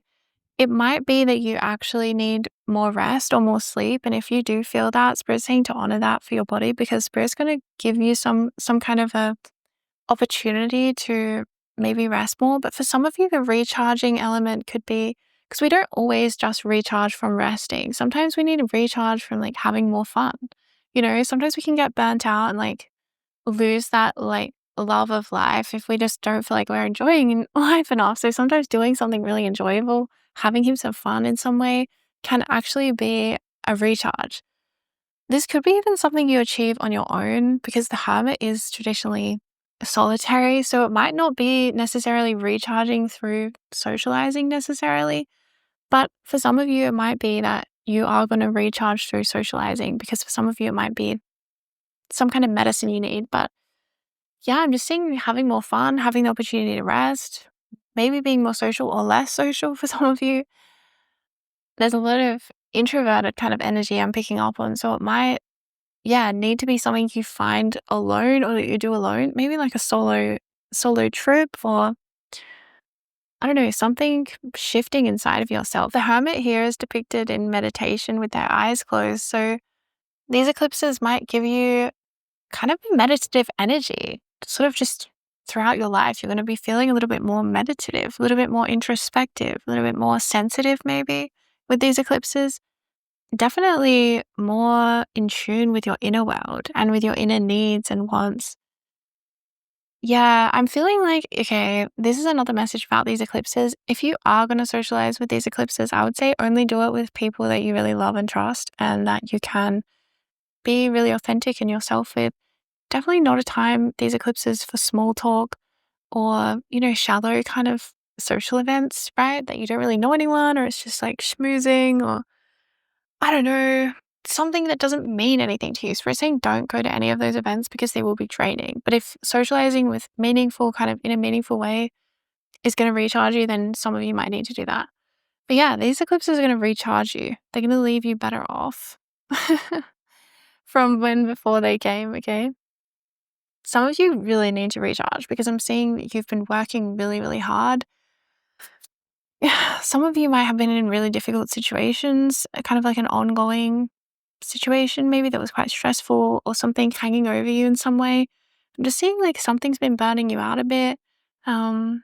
It might be that you actually need more rest or more sleep. And if you do feel that, Spirit's saying to honor that for your body, because Spirit's going to give you some kind of a opportunity to maybe rest more. But for some of you, the recharging element could be because we don't always just recharge from resting. Sometimes we need to recharge from like having more fun. Sometimes we can get burnt out and like lose that like love of life if we just don't feel like we're enjoying life enough. So sometimes doing something really enjoyable, having heaps of fun in some way can actually be a recharge. This could be even something you achieve on your own because the hermit is traditionally solitary. So it might not be necessarily recharging through socializing necessarily. But for some of you, it might be that you are going to recharge through socializing because for some of you, it might be some kind of medicine you need. But yeah, I'm just seeing having more fun, having the opportunity to rest, maybe being more social or less social for some of you. There's a lot of introverted kind of energy I'm picking up on. So it might, yeah, need to be something you find alone or that you do alone, maybe like a solo trip or I don't know, something shifting inside of yourself. The hermit here is depicted in meditation with their eyes closed. So these eclipses might give you kind of a meditative energy, sort of just throughout your life. You're going to be feeling a little bit more meditative, a little bit more introspective, a little bit more sensitive, maybe with these eclipses. Definitely more in tune with your inner world and with your inner needs and wants. Yeah, I'm feeling like, okay, this is another message about these eclipses. If you are going to socialize with these eclipses, I would say only do it with people that you really love and trust and that you can be really authentic in yourself with. Definitely not a time, these eclipses, for small talk or, shallow kind of social events, right? That you don't really know anyone or it's just like schmoozing or I don't know, something that doesn't mean anything to you. So we're saying don't go to any of those events because they will be draining. But if socializing with meaningful, kind of in a meaningful way, is going to recharge you, then some of you might need to do that. But yeah, these eclipses are going to recharge you. They're going to leave you better off from when before they came, okay? Some of you really need to recharge because I'm seeing that you've been working really, really hard. Yeah, some of you might have been in really difficult situations, kind of like an ongoing situation maybe that was quite stressful or something hanging over you in some way. I'm just seeing like something's been burning you out a bit. Um,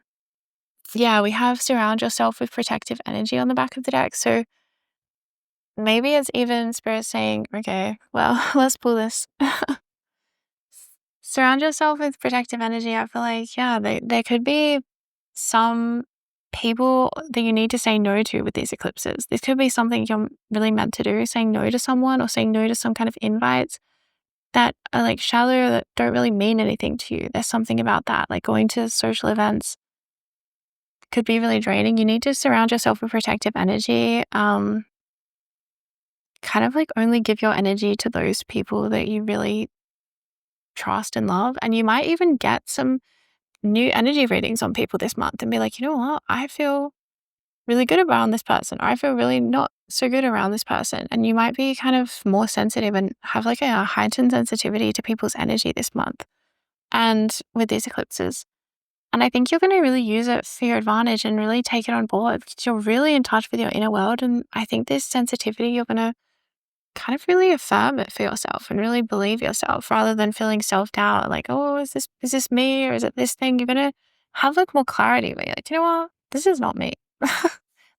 yeah, we have surround yourself with protective energy on the back of the deck. So maybe it's even spirit saying, okay, well, let's pull this. Surround yourself with protective energy. I feel like, yeah, there could be some people that you need to say no to with these eclipses. This could be something you're really meant to do, saying no to someone or saying no to some kind of invites that are like shallow, that don't really mean anything to you. There's something about that, like going to social events could be really draining. You need to surround yourself with protective energy. Kind of like only give your energy to those people that you really trust and love. And you might even get some new energy readings on people this month and be like, you know what? I feel really good around this person, or I feel really not so good around this person. And you might be kind of more sensitive and have like a heightened sensitivity to people's energy this month and with these eclipses. And I think you're going to really use it for your advantage and really take it on board because you're really in touch with your inner world. And I think this sensitivity, you're going to kind of really affirm it for yourself and really believe yourself rather than feeling self-doubt like, oh, is this me or is it this thing? You're going to have like more clarity where you're like, you know what? This is not me.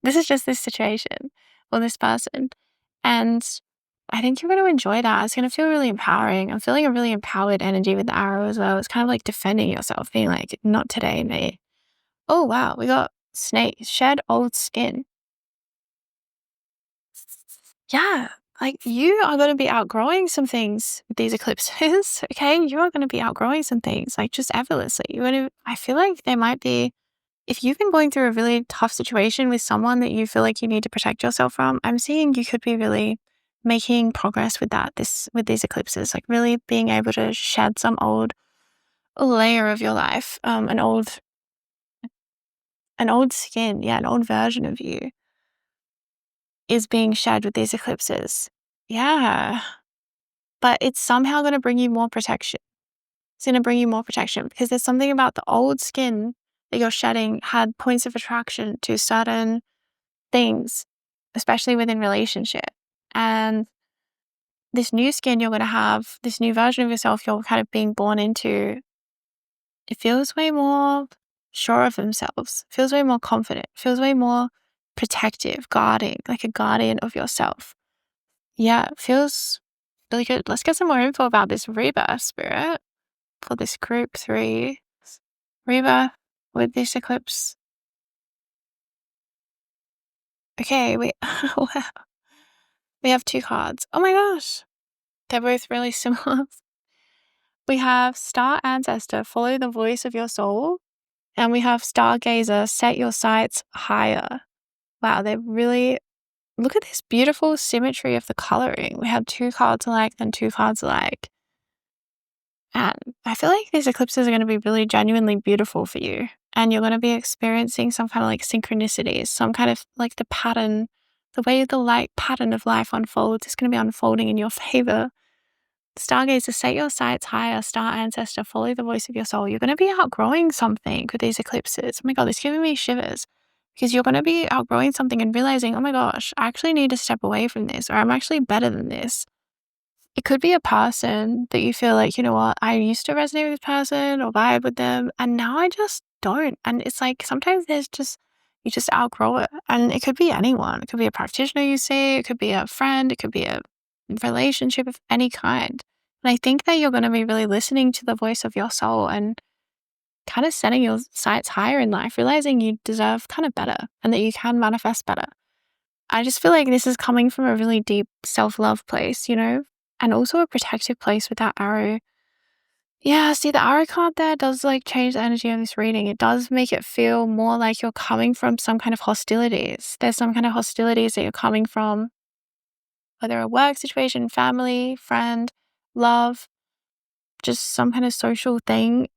This is just this situation or this person. And I think you're going to enjoy that. It's going to feel really empowering. I'm feeling a really empowered energy with the arrow as well. It's kind of like defending yourself, being like, not today, me. Oh, wow. We got snake, shed old skin. Yeah. like you are going to be outgrowing some things with these eclipses. Okay. You are going to be outgrowing some things like just effortlessly. I feel like there might be, if you've been going through a really tough situation with someone that you feel like you need to protect yourself from, I'm seeing you could be really making progress with with these eclipses, like really being able to shed some old layer of your life, an old skin, yeah, an old version of you is being shed with these eclipses. Yeah. But it's somehow going to bring you more protection. It's going to bring you more protection because there's something about the old skin that you're shedding had points of attraction to certain things, especially within relationship. And this new skin you're going to have, this new version of yourself you're kind of being born into, it feels way more sure of themselves, feels way more confident, feels way more protective, guarding, like a guardian of yourself. Yeah, it feels really good. Let's get some more info about this rebirth spirit for this group 3 rebirth with this eclipse. Okay, wow. We have 2 cards. Oh my gosh, they're both really similar. We have Star Ancestor, follow the voice of your soul. And we have Stargazer, set your sights higher. Wow, they're really, look at this beautiful symmetry of the coloring. We have 2 cards alike and 2 cards alike. And I feel like these eclipses are going to be really genuinely beautiful for you. And you're going to be experiencing some kind of like synchronicities, some kind of like the pattern, the way the light pattern of life unfolds is going to be unfolding in your favor. Stargazer, set your sights higher. Star Ancestor, follow the voice of your soul. You're going to be outgrowing something with these eclipses. Oh my God, it's giving me shivers because you're going to be outgrowing something and realizing, oh my gosh, I actually need to step away from this, or I'm actually better than this. It could be a person that you feel like, you know what, I used to resonate with this person or vibe with them, and now I just don't. And it's like sometimes you just outgrow it. And it could be anyone. It could be a practitioner you see, it could be a friend, it could be a relationship of any kind. And I think that you're going to be really listening to the voice of your soul and kind of setting your sights higher in life, realizing you deserve kind of better and that you can manifest better. I just feel like this is coming from a really deep self-love place, you know, and also a protective place with that arrow. Yeah, see, the arrow card there does like change the energy of this reading. It does make it feel more like you're coming from some kind of hostilities. There's some kind of hostilities that you're coming from, whether a work situation, family, friend, love, just some kind of social thing.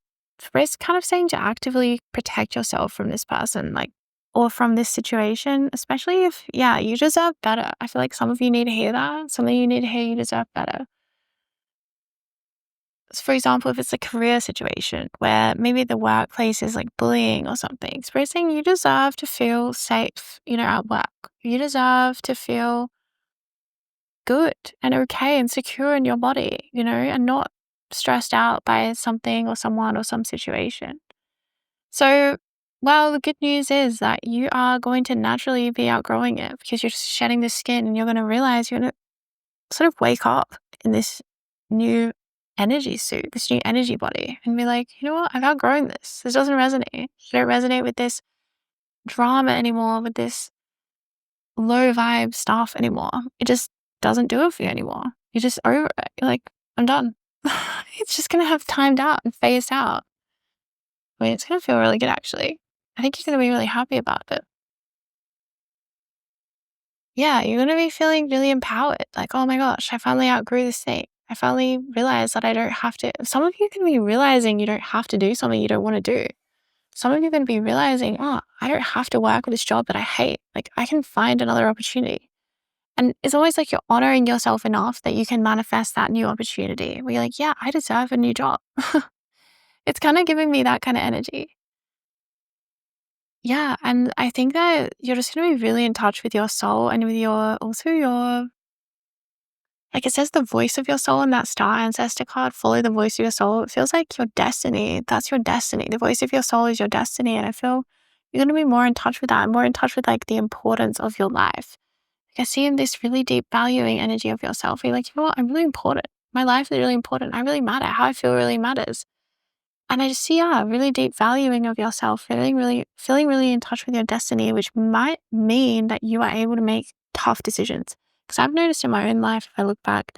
It's kind of saying to actively protect yourself from this person, like, or from this situation, especially if, yeah, you deserve better. I feel like some of you need to hear that. Some of you need to hear you deserve better. So for example, if it's a career situation where maybe the workplace is like bullying or something, expressing you deserve to feel safe, you know, at work. You deserve to feel good and okay and secure in your body, you know, and not stressed out by something or someone or some situation. So, well, the good news is that you are going to naturally be outgrowing it because you're just shedding the skin and you're going to realize you're going to sort of wake up in this new energy suit, this new energy body, and be like, you know what? I've outgrown this. This doesn't resonate. I don't resonate with this drama anymore, with this low vibe stuff anymore. It just doesn't do it for you anymore. You're just over it. You're like, I'm done. It's just going to have timed out and phased out. I mean, it's going to feel really good, actually. I think you're going to be really happy about it. Yeah, you're going to be feeling really empowered. Like, oh my gosh, I finally outgrew this thing. I finally realized that I don't have to. Some of you can be realizing you don't have to do something you don't want to do. Some of you are going to be realizing, oh, I don't have to work with this job that I hate. Like, I can find another opportunity. And it's always like you're honoring yourself enough that you can manifest that new opportunity where you're like, yeah, I deserve a new job. It's kind of giving me that kind of energy. Yeah. And I think that you're just going to be really in touch with your soul and with your, like it says the voice of your soul in that star ancestor card, follow the voice of your soul. It feels like your destiny. That's your destiny. The voice of your soul is your destiny. And I feel you're going to be more in touch with that and more in touch with like the importance of your life. Like I see in this really deep valuing energy of yourself. You're like, you know what? I'm really important. My life is really important. I really matter. How I feel really matters. And I just see, really deep valuing of yourself, feeling really in touch with your destiny, which might mean that you are able to make tough decisions. Because I've noticed in my own life, if I look back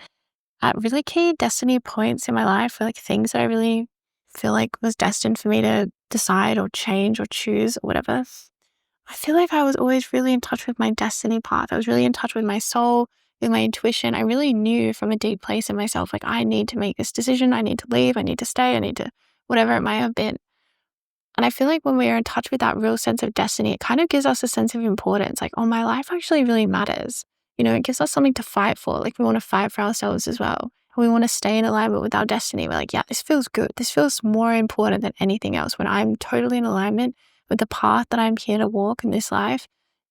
at really key destiny points in my life, or like things that I really feel like was destined for me to decide or change or choose or whatever, I feel like I was always really in touch with my destiny path. I was really in touch with my soul, with my intuition. I really knew from a deep place in myself, like, I need to make this decision. I need to leave. I need to stay. I need to, whatever it might have been. And I feel like when we are in touch with that real sense of destiny, it kind of gives us a sense of importance. Like, oh, my life actually really matters. It gives us something to fight for. Like, we want to fight for ourselves as well. We want to stay in alignment with our destiny. We're like, yeah, this feels good. This feels more important than anything else. When I'm totally in alignment with the path that I'm here to walk in this life,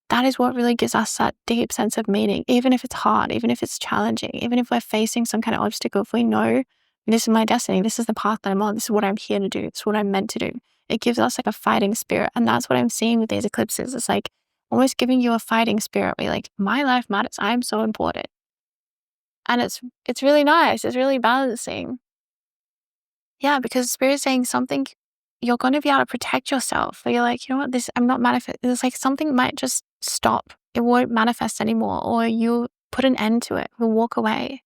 that is what really gives us that deep sense of meaning, even if it's hard, even if it's challenging, even if we're facing some kind of obstacle. If we know this is my destiny, this is the path that I'm on, this is what I'm here to do, it's what I'm meant to do. It gives us like a fighting spirit. And that's what I'm seeing with these eclipses. It's like almost giving you a fighting spirit where you're like, my life matters. I'm so important. And it's really nice. It's really balancing. Yeah, because spirit's saying something, you're going to be able to protect yourself. Where you're like, you know what, I'm not manifest. It's like something might just stop. It won't manifest anymore. Or you put an end to it. We'll walk away.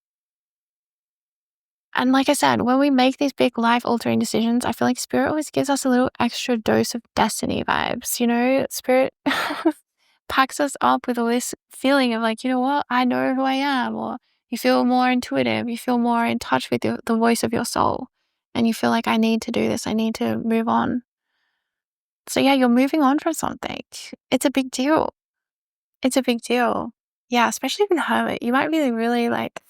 And like I said, when we make these big life altering decisions, I feel like spirit always gives us a little extra dose of destiny vibes. Spirit packs us up with all this feeling of like, you know what, I know who I am. Or you feel more intuitive, you feel more in touch with the voice of your soul. And you feel like, I need to do this, I need to move on. So yeah, you're moving on from something. It's a big deal. It's a big deal. Yeah, especially with Hermit. You might be really like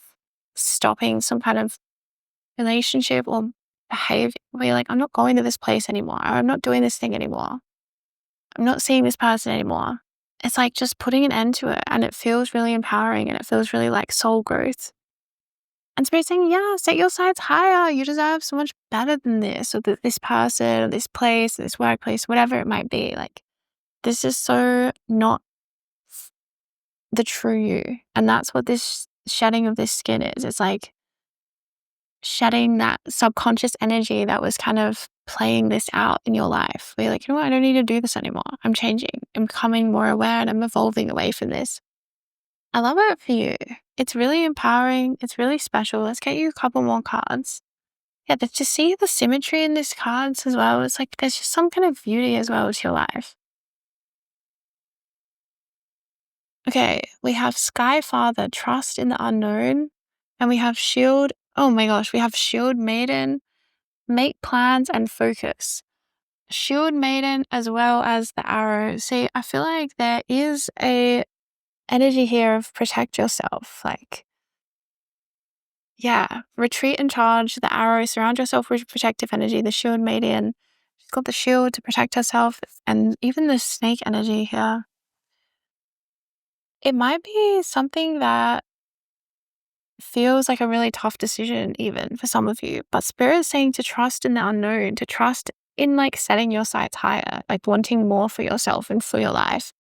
stopping some kind of relationship or behavior where you're like, I'm not going to this place anymore, or I'm not doing this thing anymore, I'm not seeing this person anymore. It's like just putting an end to it, and it feels really empowering, and it feels really like soul growth. And Spirit saying, yeah, set your sights higher. You deserve so much better than this, or this person, or this place, or this workplace, whatever it might be. Like, this is so not the true you. And that's what this shedding of this skin is. It's like shedding that subconscious energy that was kind of playing this out in your life. Where you're like, you know what, I don't need to do this anymore. I'm changing. I'm becoming more aware, and I'm evolving away from this. I love it for you. It's really empowering. It's really special. Let's get you a couple more cards. Yeah, but to see the symmetry in these cards as well, it's like there's just some kind of beauty as well to your life. Okay, we have Sky Father, trust in the unknown. And we have Shield. Oh my gosh, we have Shield Maiden, make plans and focus. Shield Maiden as well as the Arrow. See, I feel like there is a energy here of protect yourself. Like, yeah, retreat and charge. The Arrow, surround yourself with protective energy. The Shield Maiden, she's got the shield to protect herself. And even the snake energy here. It might be something that feels like a really tough decision even for some of you, but Spirit is saying to trust in the unknown, to trust in like setting your sights higher, like wanting more for yourself and for your life.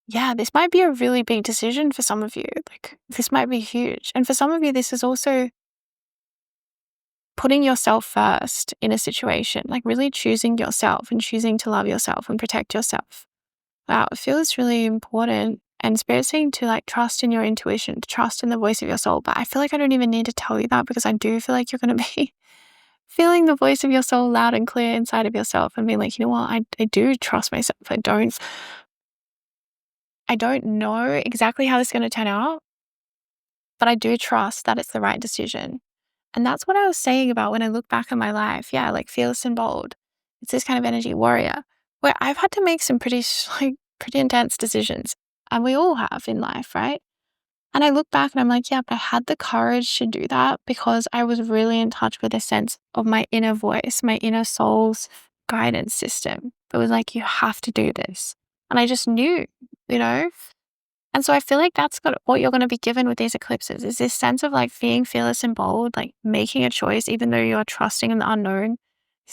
Yeah, this might be a really big decision for some of you. Like, this might be huge. And for some of you, this is also putting yourself first in a situation, like really choosing yourself and choosing to love yourself and protect yourself. Wow, it feels really important. And Spirit's saying to like trust in your intuition, to trust in the voice of your soul. But I feel like I don't even need to tell you that, because I do feel like you're going to be feeling the voice of your soul loud and clear inside of yourself and being like, you know what, I do trust myself. I don't know exactly how this is going to turn out, but I do trust that it's the right decision. And that's what I was saying about when I look back on my life. Yeah, like fearless and bold. It's this kind of energy, warrior, where I've had to make some pretty intense decisions. And we all have in life, right? And I look back and I'm like, yeah, but I had the courage to do that because I was really in touch with a sense of my inner voice, my inner soul's guidance system. It was like, you have to do this. And I just knew, you know? And so I feel like that's what you're going to be given with these eclipses, is this sense of like being fearless and bold, like making a choice, even though you're trusting in the unknown,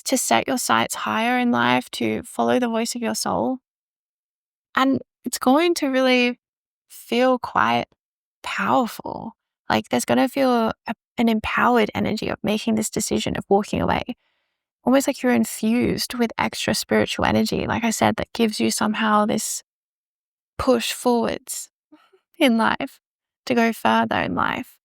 to set your sights higher in life, to follow the voice of your soul. And it's going to really feel quite powerful. Like there's going to feel an empowered energy of making this decision, of walking away. Almost like you're infused with extra spiritual energy. Like I said, that gives you somehow this push forwards in life, to go further in life.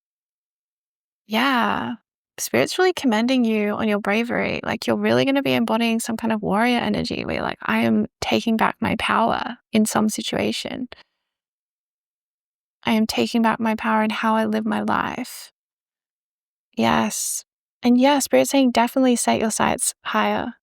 Yeah. Spirit's really commending you on your bravery. Like, you're really going to be embodying some kind of warrior energy where you're like, I am taking back my power in some situation. I am taking back my power in how I live my life. Yes. And yeah, Spirit's saying definitely set your sights higher.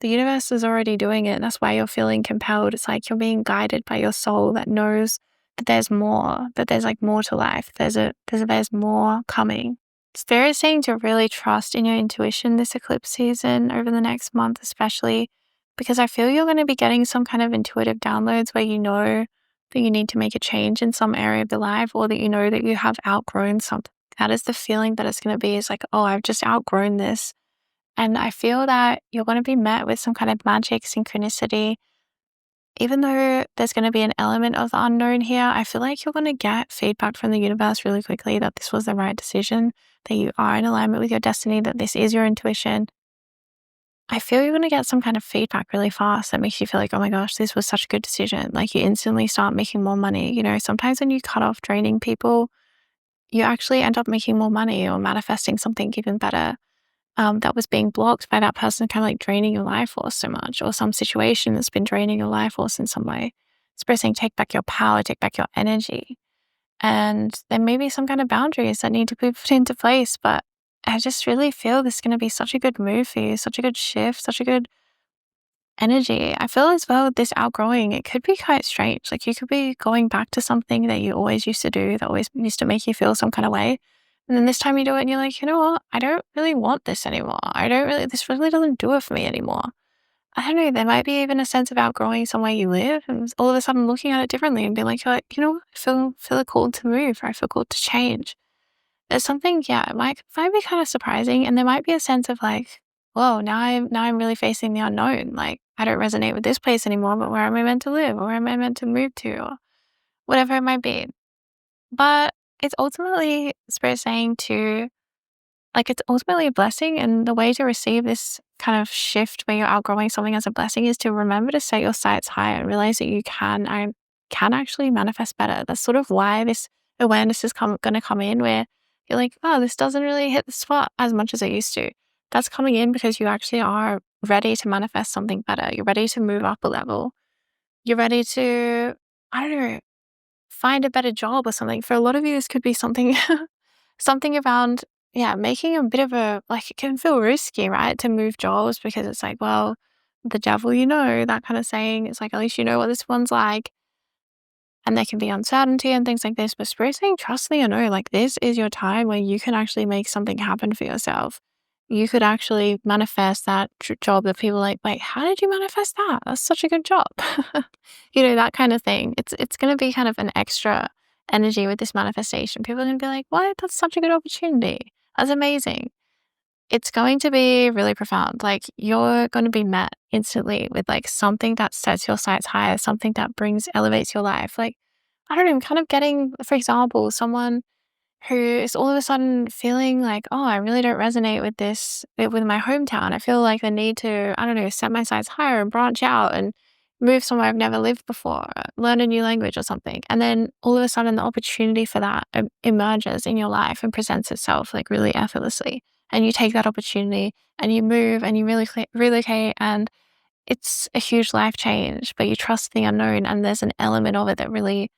The universe is already doing it. And that's why you're feeling compelled. It's like you're being guided by your soul that knows that there's more, that there's like more to life. There's more coming. Spirit is saying to really trust in your intuition this eclipse season over the next month, especially because I feel you're going to be getting some kind of intuitive downloads where you know that you need to make a change in some area of your life, or that you know that you have outgrown something. That is the feeling that it's going to be, is like, oh, I've just outgrown this. And I feel that you're going to be met with some kind of magic synchronicity. Even though there's going to be an element of the unknown here, I feel like you're going to get feedback from the universe really quickly that this was the right decision, that you are in alignment with your destiny, that this is your intuition. I feel you're going to get some kind of feedback really fast that makes you feel like, oh my gosh, this was such a good decision. Like, you instantly start making more money. You know, sometimes when you cut off draining people, you actually end up making more money or manifesting something even better. That was being blocked by that person kind of like draining your life force so much, or some situation that's been draining your life force in some way. Expressing, take back your power, take back your energy. And there may be some kind of boundaries that need to be put into place, but I just really feel this is going to be such a good move for you, such a good shift, such a good energy. I feel as well this outgrowing, it could be quite strange. Like, you could be going back to something that you always used to do, that always used to make you feel some kind of way. And then this time you do it and you're like, you know what? I don't really want this anymore. This really doesn't do it for me anymore. I don't know. There might be even a sense of outgrowing somewhere you live, and all of a sudden looking at it differently and being like, you're like, you know what? I feel called to move, or I feel called to change. There's something, yeah, it might be kind of surprising. And there might be a sense of like, whoa, now I'm really facing the unknown. Like, I don't resonate with this place anymore, but where am I meant to live? Or where am I meant to move to? Or whatever it might be. But it's ultimately Spirit saying to, like, it's ultimately a blessing. And the way to receive this kind of shift where you're outgrowing something as a blessing is to remember to set your sights higher and realize that I can actually manifest better. That's sort of why this awareness is going to come in, where you're like, oh, this doesn't really hit the spot as much as it used to. That's coming in because you actually are ready to manifest something better. You're ready to move up a level. You're ready to, I don't know, find a better job or something. For a lot of you, this could be something something around, yeah, making a bit of a, like, it can feel risky, right, to move jobs, because it's like, well, the devil, that kind of saying. It's like, at least you know what this one's like. And there can be uncertainty and things like this. But Spirit saying, trust me, like, this is your time where you can actually make something happen for yourself. You could actually manifest that job that people are like, wait, how did you manifest that? That's such a good job. That kind of thing. It's going to be kind of an extra energy with this manifestation. People are going to be like, what? That's such a good opportunity. That's amazing. It's going to be really profound. Like, you're going to be met instantly with like something that sets your sights higher, something that elevates your life. Like, I don't know, I'm kind of getting, for example, someone who is all of a sudden feeling like, oh, I really don't resonate with with my hometown. I feel like the need to, I don't know, set my sights higher and branch out and move somewhere I've never lived before, learn a new language or something. And then all of a sudden the opportunity for that emerges in your life and presents itself like really effortlessly. And you take that opportunity and you move and you really relocate, and it's a huge life change, but you trust the unknown, and there's an element of it that really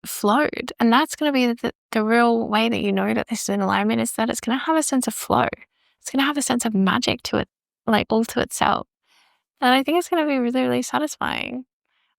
flowed. And that's going to be the real way that you know that this is in alignment, is that it's going to have a sense of flow. It's going to have a sense of magic to it, like all to itself. And I think it's going to be really, really satisfying.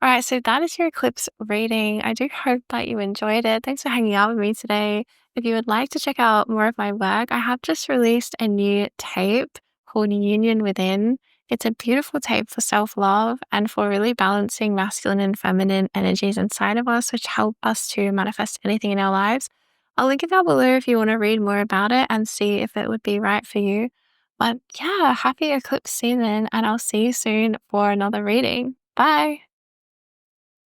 All right, so that is your eclipse reading. I do hope that you enjoyed it. Thanks for hanging out with me today. If you would like to check out more of my work, I have just released a new tape called Union Within. It's a beautiful tape for self-love and for really balancing masculine and feminine energies inside of us, which help us to manifest anything in our lives. I'll link it down below if you want to read more about it and see if it would be right for you. But yeah, happy eclipse season, and I'll see you soon for another reading. Bye.